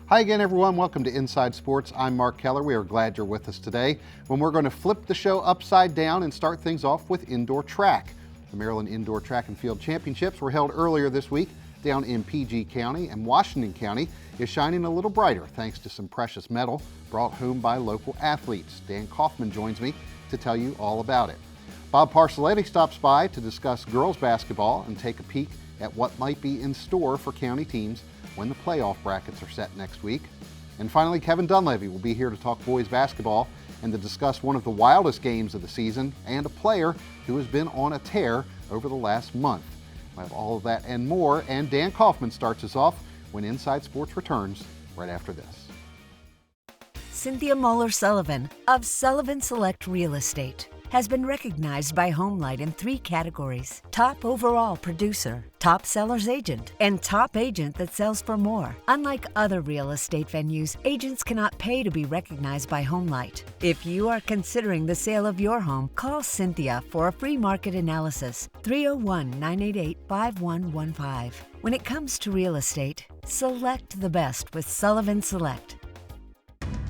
Hi again, everyone. Welcome to Inside Sports. I'm Mark Keller. We are glad you're with us today when we're going to flip the show upside down and start things off with indoor track. The Maryland Indoor Track and Field Championships were held earlier this week down in PG County, and Washington County is shining a little brighter thanks to some precious metal brought home by local athletes. Dan Kaufman joins me to tell you all about it. Bob Parcelletti stops by to discuss girls basketball and take a peek at what might be in store for county teams when the playoff brackets are set next week. And finally, Kevin Dunleavy will be here to talk boys basketball and to discuss one of the wildest games of the season and a player who has been on a tear over the last month. I have all of that and more, and Dan Kaufman starts us off when Inside Sports returns right after this. Cynthia Muller-Sullivan of Sullivan Select Real Estate has been recognized by Homelight in 3 categories: Top Overall Producer, Top Seller's Agent, and Top Agent that sells for more. Unlike other real estate venues, agents cannot pay to be recognized by Homelight. If you are considering the sale of your home, call Cynthia for a free market analysis, 301-988-5115. When it comes to real estate, select the best with Sullivan Select.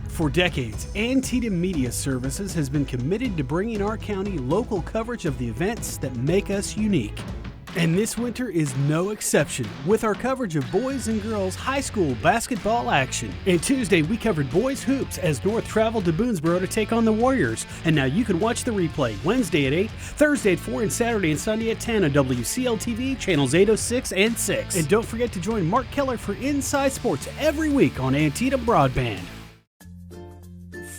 For decades, Antietam Media Services has been committed to bringing our county local coverage of the events that make us unique. And this winter is no exception with our coverage of boys and girls high school basketball action. And Tuesday, we covered boys hoops as North traveled to Boonesboro to take on the Warriors. And now you can watch the replay Wednesday at 8, Thursday at 4, and Saturday and Sunday at 10 on WCL-TV, channels 806 and 6. And don't forget to join Mark Keller for Inside Sports every week on Antietam Broadband.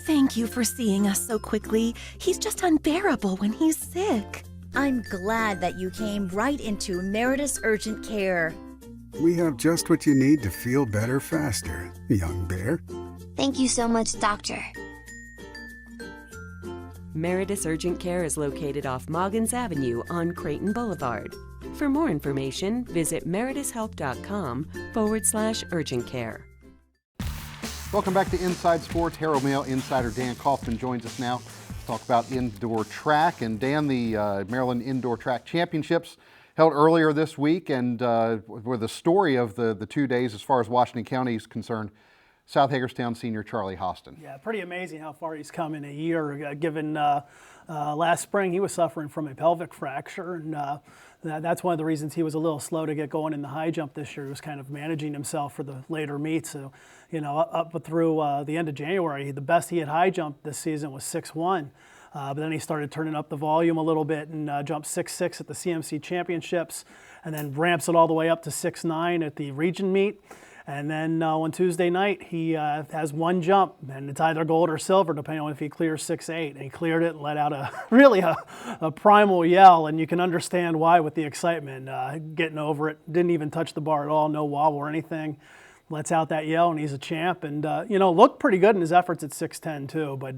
Thank you for seeing us so quickly. He's just unbearable when he's sick. I'm glad that you came right into Meritus Urgent Care. We have just what you need to feel better faster, young bear. Thank you so much, Doctor. Meritus Urgent Care is located off Moggins Avenue on Creighton Boulevard. For more information, visit meritushealth.com/urgent care. Welcome back to Inside Sports. Herald Mail insider Dan Kaufman joins us now to talk about indoor track. And Dan, the Maryland Indoor Track Championships held earlier this week, and were the story of the 2 days as far as Washington County is concerned. South Hagerstown senior Charlie Hostin. Yeah, pretty amazing how far he's come in a year, given last spring he was suffering from a pelvic fracture, and that's one of the reasons he was a little slow to get going in the high jump this year. He was kind of managing himself for the later meets. So, up through the end of January, the best he had high jumped this season was 6'1". But then he started turning up the volume a little bit and jumped 6'6" at the CMC Championships, and then ramps it all the way up to 6'9" at the region meet. And then on Tuesday night, he has one jump, and it's either gold or silver, depending on if he clears 6'8". And he cleared it and let out a primal yell, and you can understand why with the excitement, getting over it. Didn't even touch the bar at all, no wobble or anything. Lets out that yell, and he's a champ. And, looked pretty good in his efforts at 6'10", too. But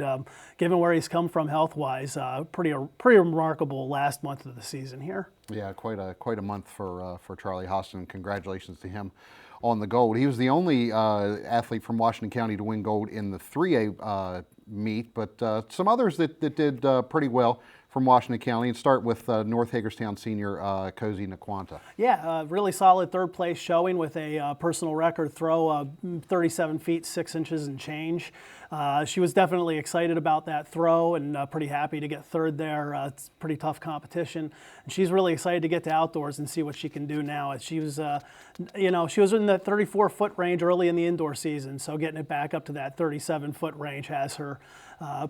given where he's come from health-wise, pretty remarkable last month of the season here. Yeah, quite a month for Charlie Hostin. Congratulations to him on the gold. He was the only athlete from Washington County to win gold in the 3A meet, but some others that did pretty well from Washington County. And start with North Hagerstown senior Cozy Naquanta. Yeah, really solid third place showing with a personal record throw, 37 feet 6 inches and change. She was definitely excited about that throw and pretty happy to get third there. It's pretty tough competition. And she's really excited to get to outdoors and see what she can do now. She was, she was in the 34-foot range early in the indoor season, so getting it back up to that 37-foot range has her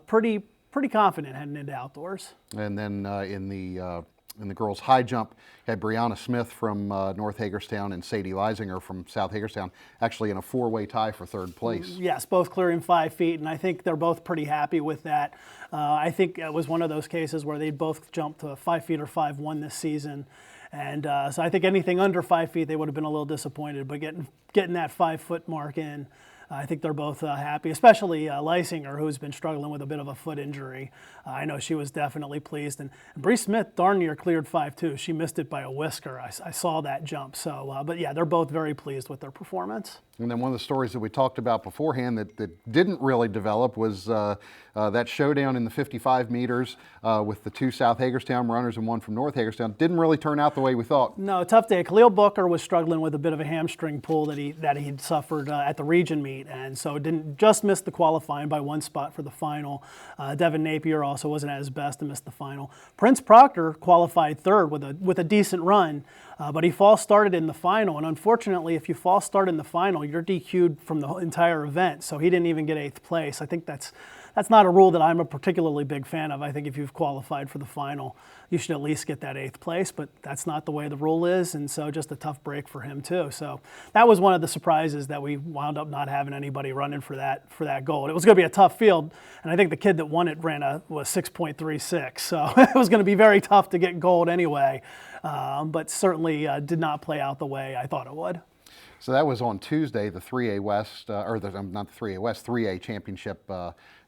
pretty confident heading into outdoors. And then in the girls' high jump, had Brianna Smith from North Hagerstown and Sadie Leisinger from South Hagerstown actually in a 4-way tie for third place. Yes, both clearing 5 feet, and I think they're both pretty happy with that. I think it was one of those cases where they both jumped to 5 feet or 5'1" this season. And so I think anything under 5 feet, they would have been a little disappointed, but getting that 5-foot mark in, I think they're both happy, especially Leisinger, who's been struggling with a bit of a foot injury. I know she was definitely pleased. And Bree Smith darn near cleared 5'2". She missed it by a whisker. I saw that jump. So, but yeah, they're both very pleased with their performance. And then one of the stories that we talked about beforehand that didn't really develop was that showdown in the 55 meters with the two South Hagerstown runners and one from North Hagerstown. Didn't really turn out the way we thought. No, tough day. Khalil Booker was struggling with a bit of a hamstring pull that he'd suffered at the region meet. meet, and so didn't just miss the qualifying by 1 spot for the final. Devin Napier also wasn't at his best and missed the final. Prince Proctor qualified third with a decent run, but he false started in the final, and unfortunately, if you false start in the final, you're DQ'd from the entire event, so he didn't even get 8th place. I think that's not a rule that I'm a particularly big fan of. I think if you've qualified for the final, you should at least get that 8th place, but that's not the way the rule is, and so just a tough break for him too. So that was one of the surprises that we wound up not having anybody running for that gold. It was going to be a tough field, and I think the kid that won it was 6.36, so it was going to be very tough to get gold anyway, but certainly did not play out the way I thought it would. So that was on Tuesday, the 3A West, not the 3A West, 3A championship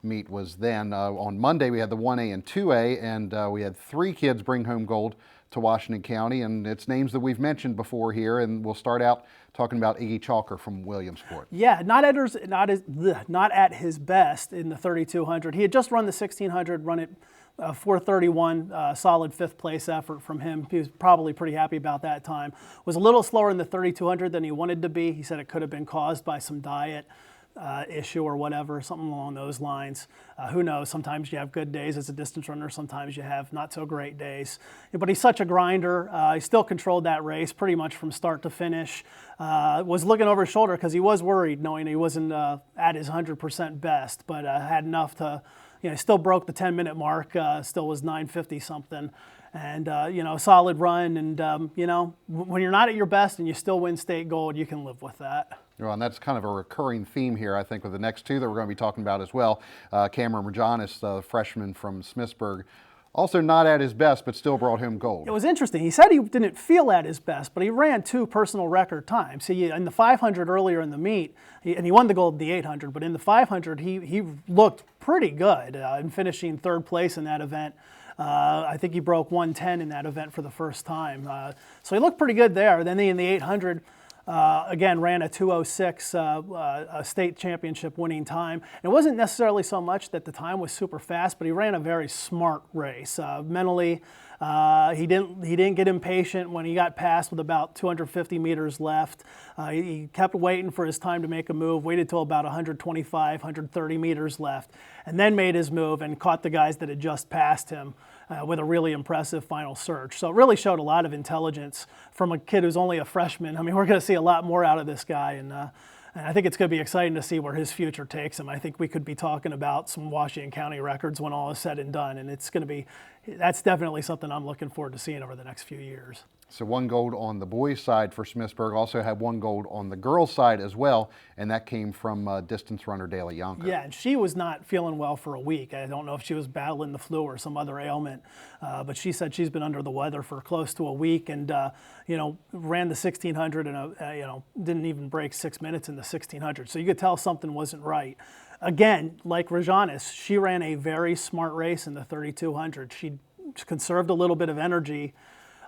meet was then. On Monday, we had the 1A and 2A, and we had 3 kids bring home gold to Washington County, and it's names that we've mentioned before here, and we'll start out talking about Iggy Chalker from Williamsport. Yeah, not at his best in the 3200. He had just run the 1600, run it 4:31, solid 5th place effort from him. He was probably pretty happy about that time. Was a little slower in the 3200 than he wanted to be. He said it could have been caused by some diet issue or whatever, something along those lines. Who knows? Sometimes you have good days as a distance runner. Sometimes you have not so great days. But he's such a grinder. He still controlled that race pretty much from start to finish. Was looking over his shoulder because he was worried, knowing he wasn't at his 100% best, but had enough to. Still broke the 10-minute mark, still was 9:50 something, and solid run. And when you're not at your best and you still win state gold, you can live with that. Well, and that's kind of a recurring theme here, I think, with the next 2 that we're going to be talking about as well. Cameron Rajanis, the freshman from Smithsburg, also not at his best, but still brought home gold. It was interesting. He said he didn't feel at his best, but he ran 2 personal record times. See, in the 500 earlier in the meet, and he won the gold in the 800, but in the 500, he looked pretty good in finishing 3rd place in that event. I think he broke 1:10 in that event for the first time. So he looked pretty good there. Then in the 800, again, ran a 2:06, a state championship winning time. And it wasn't necessarily so much that the time was super fast, but he ran a very smart race. Mentally, he didn't get impatient when he got past with about 250 meters left. He kept waiting for his time to make a move, waited till about 125, 130 meters left, and then made his move and caught the guys that had just passed him with a really impressive final surge. So it really showed a lot of intelligence from a kid who's only a freshman. I mean, we're going to see a lot more out of this guy, and I think it's going to be exciting to see where his future takes him. I think we could be talking about some Washington County records when all is said and done, and that's definitely something I'm looking forward to seeing over the next few years. So 1 gold on the boys' side for Smithsburg, also had 1 gold on the girls' side as well, and that came from distance runner Daly Yonker. Yeah, and she was not feeling well for a week. I don't know if she was battling the flu or some other ailment, but she said she's been under the weather for close to a week, and ran the 1600 and didn't even break 6 minutes in the 1600. So you could tell something wasn't right. Again, like Rajanis, she ran a very smart race in the 3200. She conserved a little bit of energy,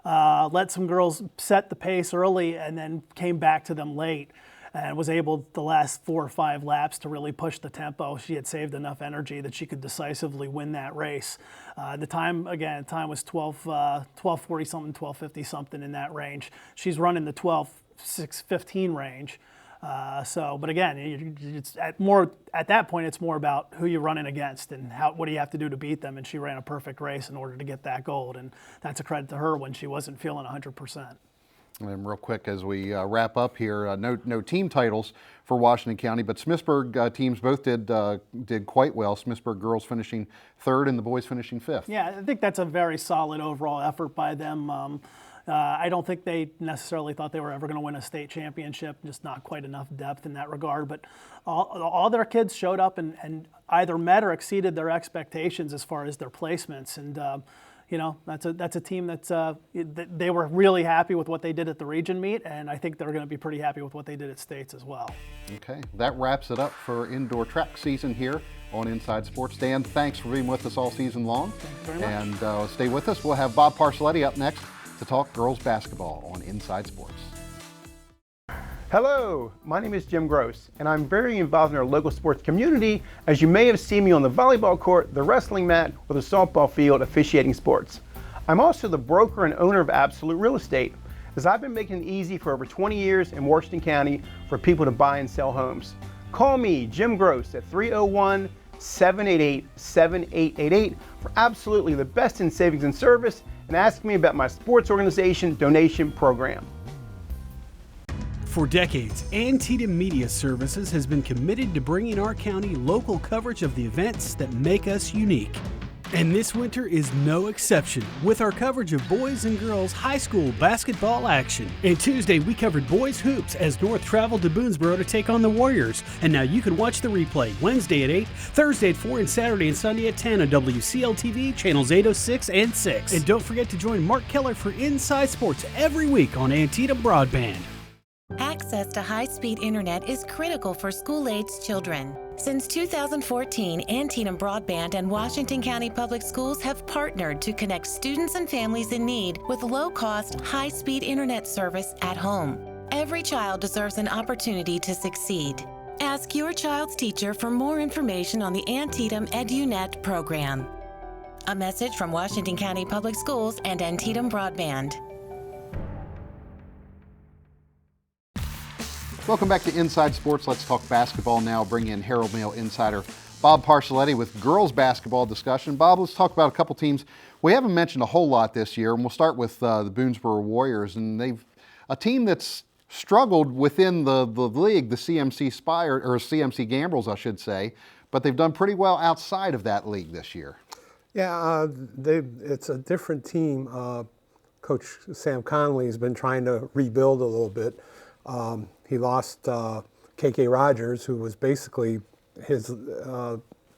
let some girls set the pace early, and then came back to them late and was able the last 4 or 5 laps to really push the tempo. She had saved enough energy that she could decisively win that race. The time was 12:40 something, 12:50 something in that range. She's running the 12:6:15 range. But again, it's at that point, it's more about who you're running against and what do you have to do to beat them. And she ran a perfect race in order to get that gold, and that's a credit to her when she wasn't feeling 100%. And real quick, as we wrap up here, no team titles for Washington County, but Smithsburg teams both did quite well. Smithsburg girls finishing 3rd and the boys finishing 5th. Yeah, I think that's a very solid overall effort by them. I don't think they necessarily thought they were ever going to win a state championship, just not quite enough depth in that regard. But all their kids showed up and either met or exceeded their expectations as far as their placements. And that's a team they were really happy with what they did at the region meet, and I think they're going to be pretty happy with what they did at states as well. Okay, that wraps it up for indoor track season here on Inside Sports. Dan, thanks for being with us all season long. Thank you very much. And stay with us. We'll have Bob Parcelletti up next to talk girls basketball on Inside Sports. Hello, my name is Jim Gross, and I'm very involved in our local sports community, as you may have seen me on the volleyball court, the wrestling mat, or the softball field officiating sports. I'm also the broker and owner of Absolute Real Estate, as I've been making it easy for over 20 years in Washington County for people to buy and sell homes. Call me, Jim Gross, at 301-788-7888 for absolutely the best in savings and service, and ask me about my sports organization donation program. For decades, Antietam Media Services has been committed to bringing our county local coverage of the events that make us unique. And this winter is no exception with our coverage of boys and girls high school basketball action. And Tuesday, we covered boys hoops as North traveled to Boonesboro to take on the Warriors. And now you can watch the replay Wednesday at 8, Thursday at 4, and Saturday and Sunday at 10 on WCL-TV, channels 806 and 6. And don't forget to join Mark Keller for Inside Sports every week on Antietam Broadband. Access to high-speed internet is critical for school-aged children. Since 2014, Antietam Broadband and Washington County Public Schools have partnered to connect students and families in need with low-cost, high-speed internet service at home. Every child deserves an opportunity to succeed. Ask your child's teacher for more information on the Antietam EduNet program. A message from Washington County Public Schools and Antietam Broadband. Welcome back to Inside Sports. Let's talk basketball now. Bring in Herald Mail insider Bob Parcelletti with girls basketball discussion. Bob, let's talk about a couple teams we haven't mentioned a whole lot this year, and we'll start with the Boonesboro Warriors. And they've a team that's struggled within the league, the CMC Spire, or CMC Gambrels, I should say, but they've done pretty well outside of that league this year. Yeah, it's a different team. Coach Sam Conley has been trying to rebuild a little bit. He lost KK Rogers, who was basically his,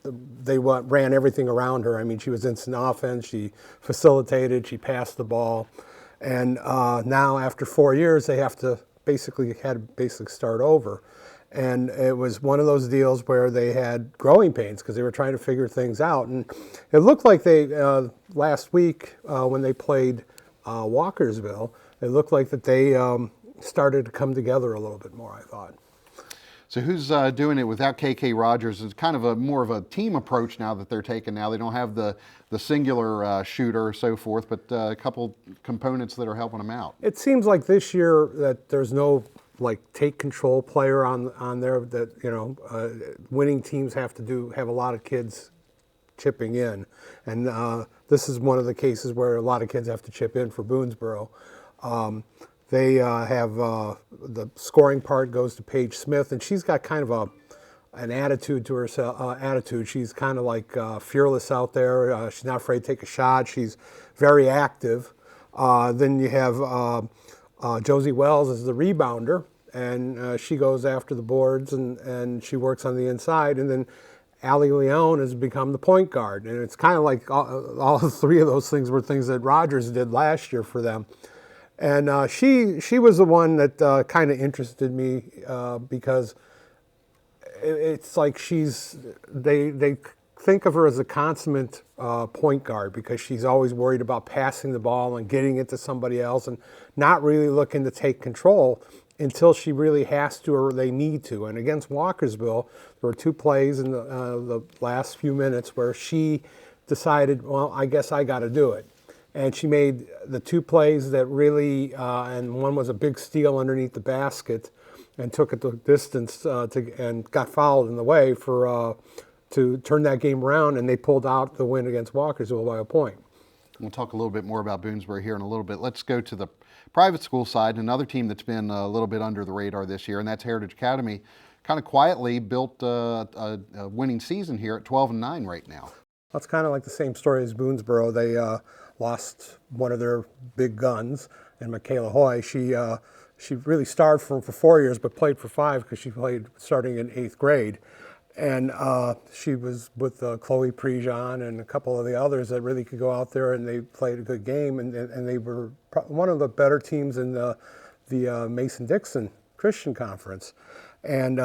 they ran everything around her. I mean, she was instant offense, she facilitated, she passed the ball. And now after 4 years, they have to basically start over. And it was one of those deals where they had growing pains because they were trying to figure things out. And it looked like they, last week when they played Walkersville, it looked like that they started to come together a little bit more, I thought. So who's doing it without KK Rogers? It's kind of more of a team approach now that they're taking now. They don't have the singular shooter or so forth, but a couple components that are helping them out. It seems like this year that there's no take control player on there that, you know, winning teams have a lot of kids chipping in. And this is one of the cases where a lot of kids have to chip in for Boonesboro. They have the scoring part goes to Paige Smith, and she's got kind of an attitude to herself. She's kind of like fearless out there. She's not afraid to take a shot. She's very active. Then you have Josie Wells as the rebounder, and she goes after the boards and she works on the inside. And then Allie Leone has become the point guard, and it's kind of like all three of those things were things that Rogers did last year for them. And she was the one that kind of interested me because it's like they think of her as a consummate point guard because she's always worried about passing the ball and getting it to somebody else and not really looking to take control until she really has to or they need to. And against Walkersville, there were two plays in the last few minutes where she decided, well, I guess I got to do it. And she made the two plays that really, and one was a big steal underneath the basket and took it the distance and got fouled in the way to turn that game around, and they pulled out the win against Walkersville by a point. We'll talk a little bit more about Boonesboro here in a little bit. Let's go to the private school side, another team that's been a little bit under the radar this year, and that's Heritage Academy. Kind of quietly built a winning season here at 12-9 right now. That's kind of like the same story as Boonesboro. They lost one of their big guns, and Michaela Hoy. She really starred for 4 years, but played for 5 because she played starting in 8th grade. And she was with Chloe Prejean and a couple of the others that really could go out there, and they played a good game. And they were one of the better teams in the Mason-Dixon Christian Conference. And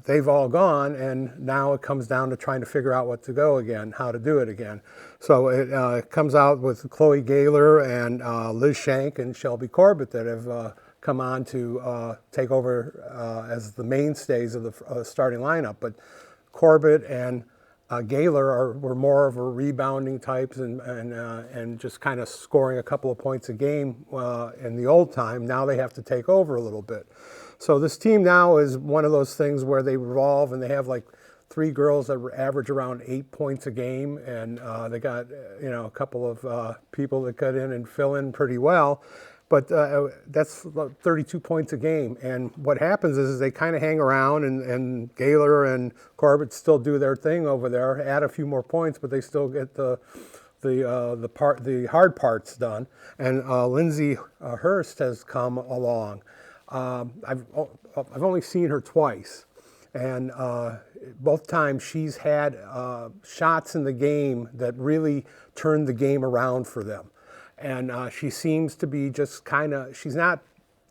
they've all gone, and now it comes down to trying to figure out what to go again, how to do it again. So it comes out with Chloe Gaylor and Liz Shank and Shelby Corbett that have come on to take over as the mainstays of the starting lineup. But Corbett and Gaylor were more of a rebounding types and just kind of scoring a couple of points a game in the old time. Now they have to take over a little bit. So this team now is one of those things where they revolve, and they have like 3 girls that average around 8 points a game, and they got a couple of people that cut in and fill in pretty well. But that's 32 points a game. And what happens is they kind of hang around, and Gaylor and Corbett still do their thing over there, add a few more points, but they still get the hard parts done. And Lindsay Hurst has come along. I've only seen her twice. And both times she's had shots in the game that really turned the game around for them. And she seems to be just kind of, she's not,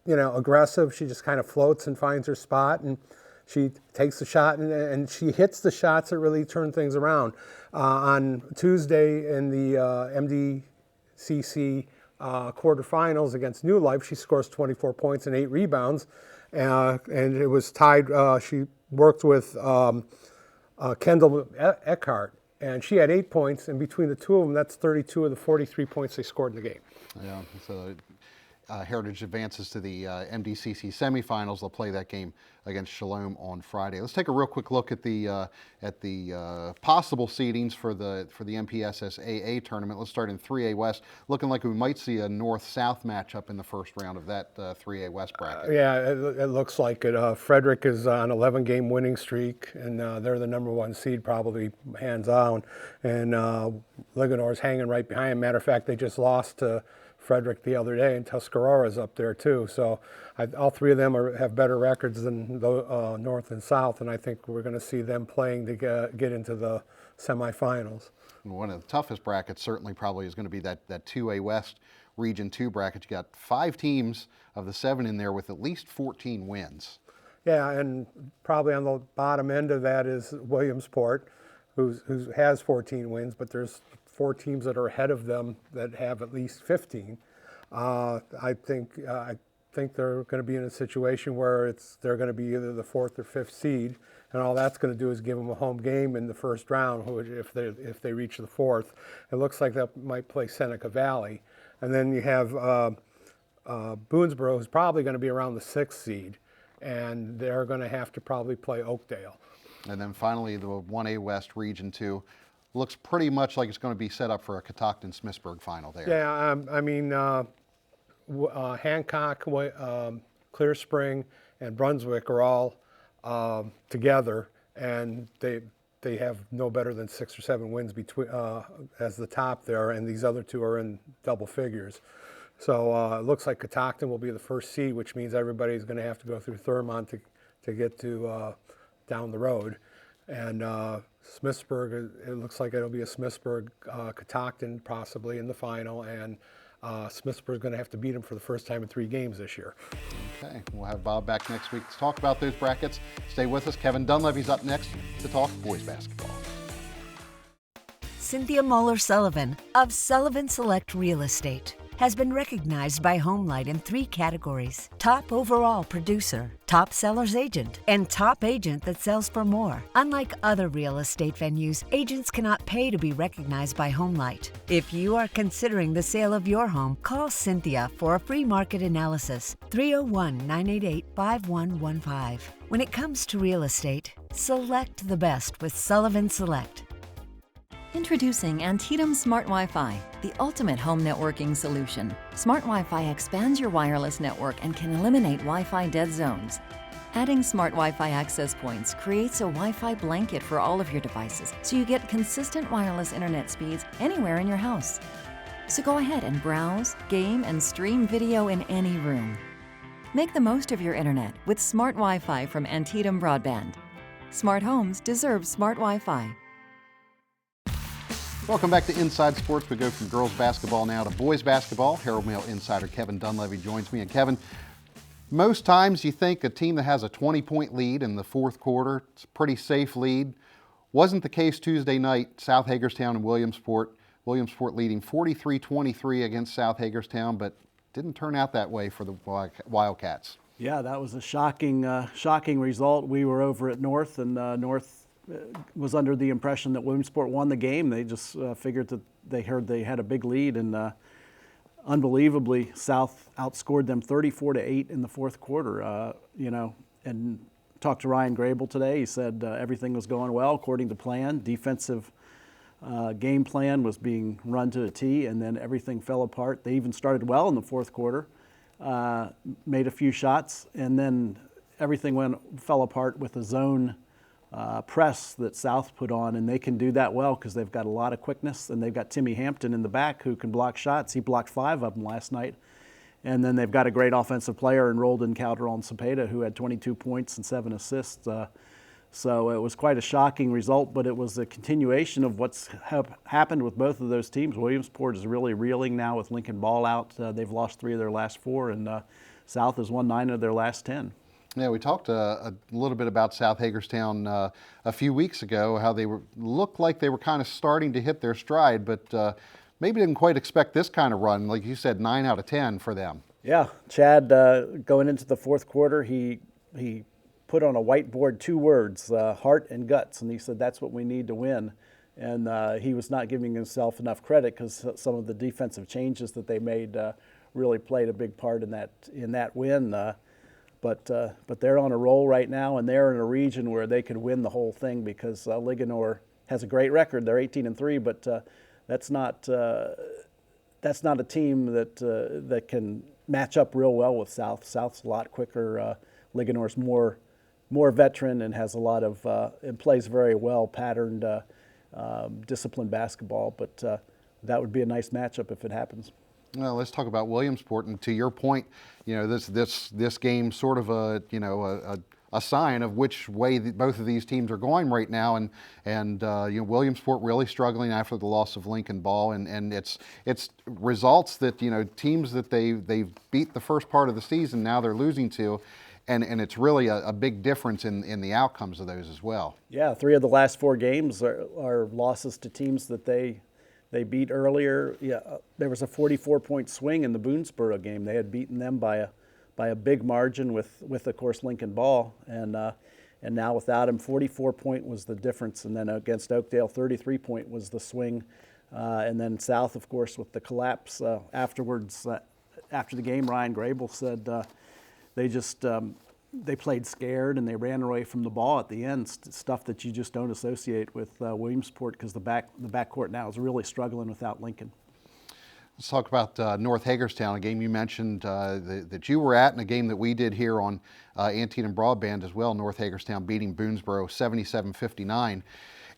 aggressive. She just kind of floats and finds her spot, and she takes the shot, and she hits the shots that really turn things around. On Tuesday in the MDCC quarterfinals against New Life, she scores 24 points and 8 rebounds, and it was tied. She worked with Kendall Eckhart, and she had 8 points, and between the two of them, that's 32 of the 43 points they scored in the game. Yeah, so Heritage advances to the MDCC semifinals. They'll play that game against Shalom on Friday. Let's take a real quick look at the possible seedings for the MPSSAA tournament. Let's start in 3A West. Looking like we might see a North-South matchup in the first round of that 3A West bracket. Yeah, it looks like it. Frederick is on an 11-game winning streak, and they're the number 1 seed, probably hands down. And Ligonor's hanging right behind them. Matter of fact, they just lost to Frederick the other day, and Tuscarora's up there too. So all 3 of them have better records than the North and South, and I think we're going to see them playing to get into the semifinals. One of the toughest brackets certainly probably is going to be that 2A West Region 2 bracket. You got 5 teams of the 7 in there with at least 14 wins. Yeah, and probably on the bottom end of that is Williamsport, who has 14 wins, but there's 4 teams that are ahead of them that have at least 15. I think they're going to be in a situation where they're going to be either the 4th or 5th seed, and all that's going to do is give them a home game in the first round if they reach the 4th. It looks like they might play Seneca Valley, and then you have Boonesboro, who's probably going to be around the 6th seed, and they're going to have to probably play Oakdale. And then finally, the 1A West Region 2 looks pretty much like it's going to be set up for a Catoctin-Smithsburg final there. Yeah, I mean, Hancock, Clear Spring, and Brunswick are all together, and they have no better than 6 or 7 wins between as the top there, and these other 2 are in double figures. So it looks like Catoctin will be the 1st seed, which means everybody's going to have to go through Thurmont to get to down the road. And Smithsburg, it looks like it'll be a Smithsburg Catoctin possibly in the final, and Smithsburg's going to have to beat them for the first time in 3 games this year. Okay, we'll have Bob back next week to talk about those brackets. Stay with us. Kevin Dunleavy's up next to talk boys basketball. Cynthia Moeller-Sullivan of Sullivan Select Real Estate has been recognized by Homelight in 3 categories: top overall producer, top seller's agent, and top agent that sells for more. Unlike other real estate venues, agents cannot pay to be recognized by Homelight. If you are considering the sale of your home, call Cynthia for a free market analysis, 301-988-5115. When it comes to real estate, select the best with Sullivan Select. Introducing Antietam Smart Wi-Fi, the ultimate home networking solution. Smart Wi-Fi expands your wireless network and can eliminate Wi-Fi dead zones. Adding Smart Wi-Fi access points creates a Wi-Fi blanket for all of your devices, so you get consistent wireless internet speeds anywhere in your house. So go ahead and browse, game, and stream video in any room. Make the most of your internet with Smart Wi-Fi from Antietam Broadband. Smart homes deserve smart Wi-Fi. Welcome back to Inside Sports. We go from girls basketball now to boys basketball. Herald Mail insider Kevin Dunleavy joins me. And Kevin, most times you think a team that has a 20-point lead in the 4th quarter, it's a pretty safe lead. Wasn't the case Tuesday night. South Hagerstown and Williamsport leading 43-23 against South Hagerstown, but didn't turn out that way for the Wildcats. Yeah, that was a shocking result. We were over at North, and North was under the impression that Williamsport won the game. They just figured that they heard they had a big lead, and unbelievably, South outscored them 34-8 in the fourth quarter. And talked to Ryan Grable today. He said everything was going well according to plan. Defensive game plan was being run to a T, and then everything fell apart. They even started well in the fourth quarter, made a few shots, and then everything fell apart with a zone press that South put on, and they can do that well because they've got a lot of quickness, and they've got Timmy Hampton in the back who can block shots. He blocked 5 of them last night. And then they've got a great offensive player in Roldan Calderon-Cepeda who had 22 points and 7 assists. So it was quite a shocking result, but it was a continuation of what's happened with both of those teams. Williamsport is really reeling now with Lincoln Ball out. They've lost 3 of their last 4, and South has won 9 of their last 10. Yeah, we talked a little bit about South Hagerstown a few weeks ago, how they looked like they were kind of starting to hit their stride, but maybe didn't quite expect this kind of run. Like you said, 9 out of 10 for them. Yeah, Chad, going into the fourth quarter, he put on a whiteboard 2 words, heart and guts, and he said that's what we need to win. And he was not giving himself enough credit because some of the defensive changes that they made really played a big part in that win. But they're on a roll right now, and they're in a region where they could win the whole thing because Linganore has a great record. They're 18-3, but that's not a team that can match up real well with South. South's a lot quicker. Linganore's more veteran and has a lot of and plays very well patterned, disciplined basketball. But that would be a nice matchup if it happens. Well, let's talk about Williamsport. And to your point, this game sort of a sign of which way both of these teams are going right now, and Williamsport really struggling after the loss of Lincoln Ball, and it's results that teams that they've beat the first part of the season now they're losing to, and it's really a big difference in the outcomes of those as well. Yeah, 3 of the last 4 games are losses to teams that they beat earlier. Yeah, there was a 44-point swing in the Boonesboro game. They had beaten them by a big margin with of course Lincoln Ball, and now without him, 44-point was the difference, and then against Oakdale, 33-point was the swing, and then South, of course, with the collapse afterwards. After the game, Ryan Grable said they played scared and they ran away from the ball at the end, stuff that you just don't associate with Williamsport because the backcourt now is really struggling without Lincoln. Let's talk about North Hagerstown, a game you mentioned that you were at, and a game that we did here on Antietam Broadband as well. North Hagerstown beating Boonesboro 77-59.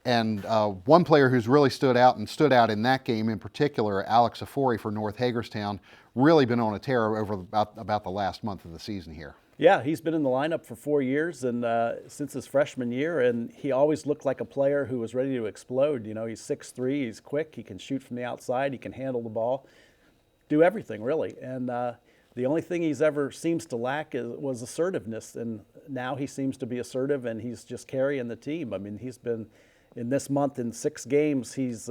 And one player who's really stood out in that game in particular, Alex Afori for North Hagerstown, really been on a tear over about the last month of the season here. Yeah, he's been in the lineup for 4 years and since his freshman year, and he always looked like a player who was ready to explode. He's 6'3", he's quick, he can shoot from the outside, he can handle the ball, do everything really. And the only thing he's ever seems to lack was assertiveness, and now he seems to be assertive, and he's just carrying the team. I mean, he's been in this month in 6 games, he's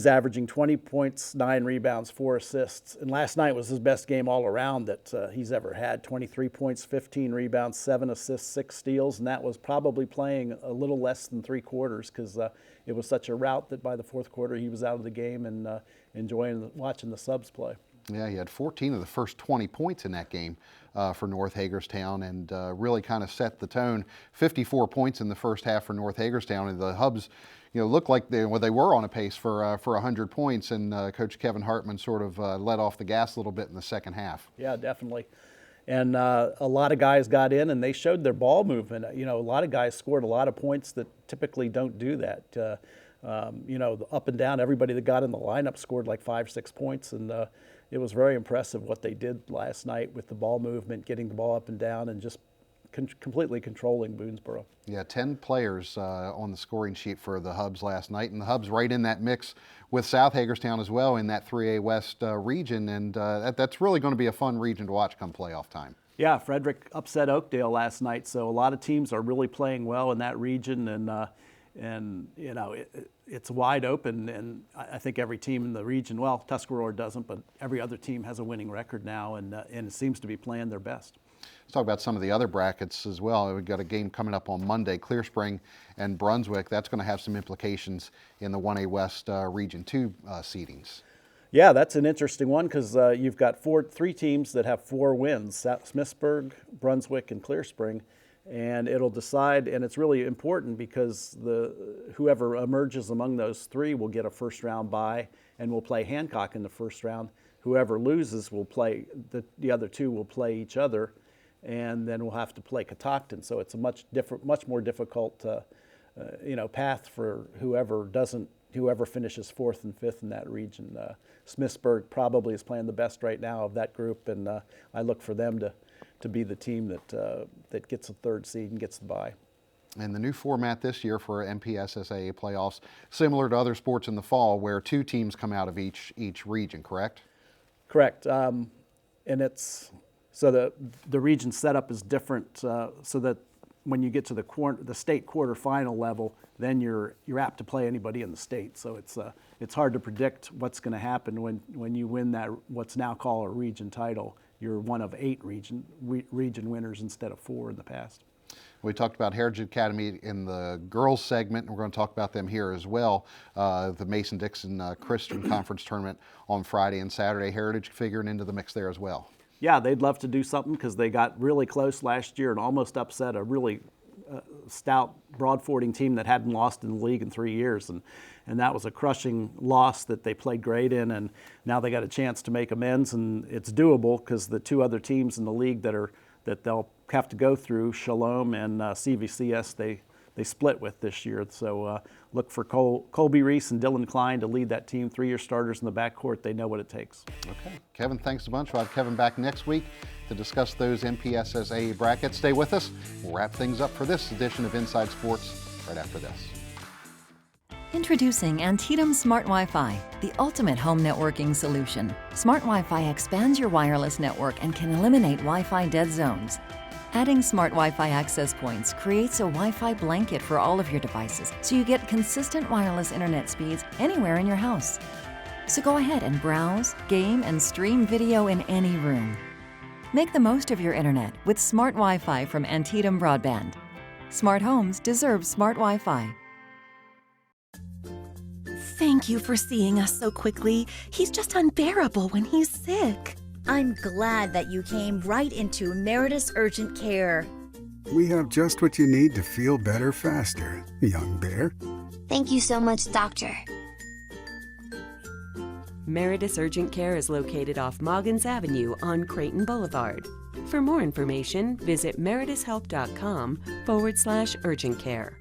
averaging 20 points, 9 rebounds, 4 assists. And last night was his best game all around that he's ever had. 23 points, 15 rebounds, 7 assists, 6 steals. And that was probably playing a little less than 3 quarters because it was such a rout that by the fourth quarter he was out of the game and enjoying watching the subs play. Yeah, he had 14 of the first 20 points in that game for North Hagerstown, and really kind of set the tone. 54 points in the first half for North Hagerstown, and the Hubs looked like they were on a pace for 100 points, and Coach Kevin Hartman sort of let off the gas a little bit in the second half. Yeah, definitely. And a lot of guys got in, and they showed their ball movement. A lot of guys scored a lot of points that typically don't do that. The up and down, everybody that got in the lineup scored like 5-6 points, and it was very impressive what they did last night with the ball movement, getting the ball up and down, and just completely controlling Boonesboro. Yeah, 10 players on the scoring sheet for the Hubs last night, and the Hubs right in that mix with South Hagerstown as well in that 3A West region, and that's really going to be a fun region to watch come playoff time. Yeah, Frederick upset Oakdale last night, so a lot of teams are really playing well in that region, and it's wide open, and I think every team in the region, well, Tuscarora doesn't, but every other team has a winning record now, and it seems to be playing their best. Let's talk about some of the other brackets as well. We've got a game coming up on Monday, Clear Spring and Brunswick. That's going to have some implications in the 1A West Region 2 seedings. Yeah, that's an interesting one because you've got three teams that have 4 wins, Smithsburg, Brunswick, and Clear Spring. And it'll decide, and it's really important because whoever emerges among those 3 will get a first round bye and will play Hancock in the first round. Whoever loses will play, the other 2 will play each other, and then we'll have to play Catoctin. So it's a much more difficult path for whoever finishes 4th and 5th in that region. Smithsburg probably is playing the best right now of that group, and I look for them to be the team that gets a 3rd seed and gets the bye. And the new format this year for MPSSAA playoffs, similar to other sports in the fall, where 2 teams come out of each region, correct? Correct. And it's so the region setup is different, so that when you get to the state quarterfinal level, then you're apt to play anybody in the state. So it's hard to predict what's going to happen when you win that what's now called a region title. You're one of 8 region winners instead of 4 in the past. We talked about Heritage Academy in the girls segment, and we're going to talk about them here as well. The Mason-Dixon Christian Conference tournament on Friday and Saturday. Heritage figuring into the mix there as well. Yeah, they'd love to do something because they got really close last year and almost upset a really stout Broadfording team that hadn't lost in the league in 3 years. And that was a crushing loss that they played great in, and now they got a chance to make amends, and it's doable because the 2 other teams in the league that they'll have to go through, Shalom and CVCS, they split with this year. So look for Colby Reese and Dylan Klein to lead that team, 3-year starters in the backcourt. They know what it takes. Okay. Kevin, thanks a bunch. We'll have Kevin back next week to discuss those MPSSAA brackets. Stay with us. We'll wrap things up for this edition of Inside Sports right after this. Introducing Antietam Smart Wi-Fi, the ultimate home networking solution. Smart Wi-Fi expands your wireless network and can eliminate Wi-Fi dead zones. Adding Smart Wi-Fi access points creates a Wi-Fi blanket for all of your devices, so you get consistent wireless internet speeds anywhere in your house. So go ahead and browse, game, and stream video in any room. Make the most of your internet with Smart Wi-Fi from Antietam Broadband. Smart homes deserve Smart Wi-Fi. Thank you for seeing us so quickly. He's just unbearable when he's sick. I'm glad that you came right into Meritus Urgent Care. We have just what you need to feel better faster, young bear. Thank you so much, Doctor. Meritus Urgent Care is located off Moggins Avenue on Creighton Boulevard. For more information, visit meritushealth.com/urgent care.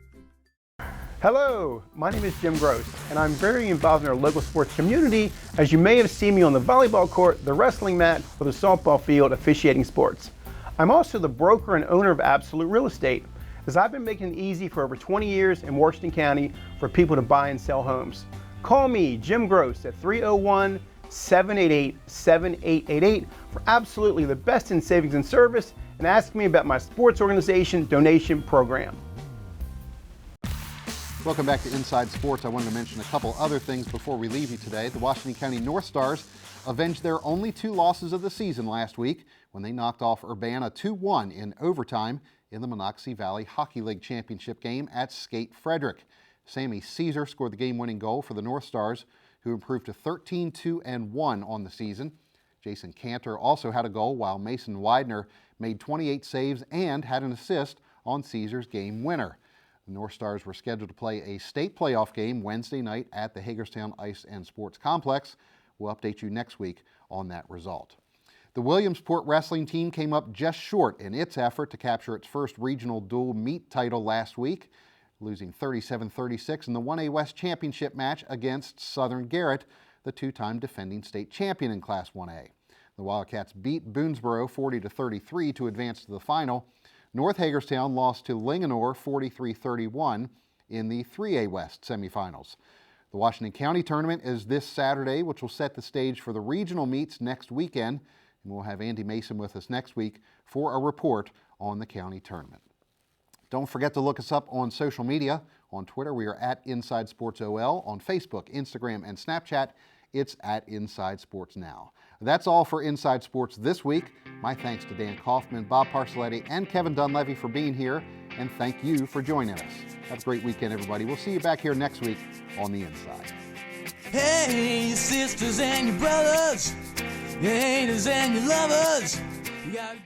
Hello, my name is Jim Gross, and I'm very involved in our local sports community, as you may have seen me on the volleyball court, the wrestling mat, or the softball field officiating sports. I'm also the broker and owner of Absolute Real Estate, as I've been making it easy for over 20 years in Washington County for people to buy and sell homes. Call me, Jim Gross, at 301-788-7888 for absolutely the best in savings and service, and ask me about my sports organization donation program. Welcome back to Inside Sports. I wanted to mention a couple other things before we leave you today. The Washington County North Stars avenged their only 2 losses of the season last week when they knocked off Urbana 2-1 in overtime in the Monocacy Valley Hockey League Championship game at Skate Frederick. Sammy Caesar scored the game-winning goal for the North Stars, who improved to 13-2-1 on the season. Jason Cantor also had a goal, while Mason Widener made 28 saves and had an assist on Caesar's game winner. The North Stars were scheduled to play a state playoff game Wednesday night at the Hagerstown Ice and Sports Complex. We'll update you next week on that result. The Williamsport wrestling team came up just short in its effort to capture its first regional dual meet title last week, losing 37-36 in the 1A West Championship match against Southern Garrett, the 2-time defending state champion in Class 1A. The Wildcats beat Boonesboro 40-33 to advance to the final. North Hagerstown lost to Linganore 43-31 in the 3A West semifinals. The Washington County tournament is this Saturday, which will set the stage for the regional meets next weekend. And we'll have Andy Mason with us next week for a report on the county tournament. Don't forget to look us up on social media. On Twitter, we are at Inside Sports OL. On Facebook, Instagram, and Snapchat, it's at Inside Sports Now. That's all for Inside Sports this week. My thanks to Dan Kaufman, Bob Parcelletti, and Kevin Dunleavy for being here, and thank you for joining us. Have a great weekend, everybody. We'll see you back here next week on The Inside. Hey, your sisters and your brothers, your haters and your lovers. You gotta